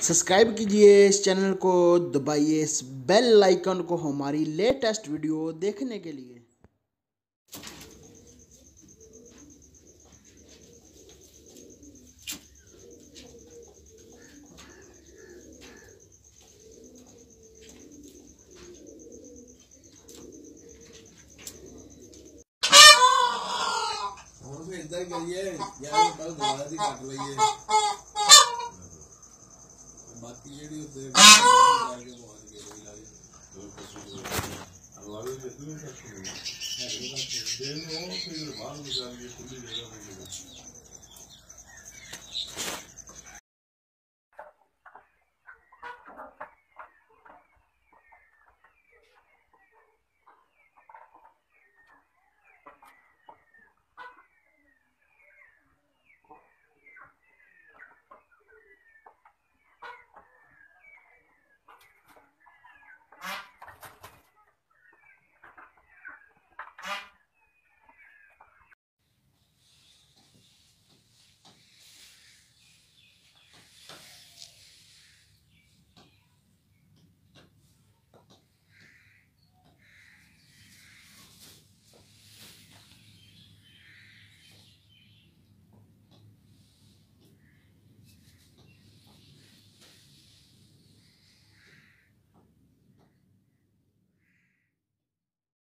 Subscribe कीजिए इस channel को, दबाइए इस बेल आइकन को हमारी लेटेस्ट वीडियो देखने के लिए। इधर करिए यार, कल दोबारा से काट लइए बाकी जेडी उते जाके पहुंच गए वही लागे तो पशु अलवावे में दूर तक है दिन हो फिर बाहर निकाल के खुली जगह पे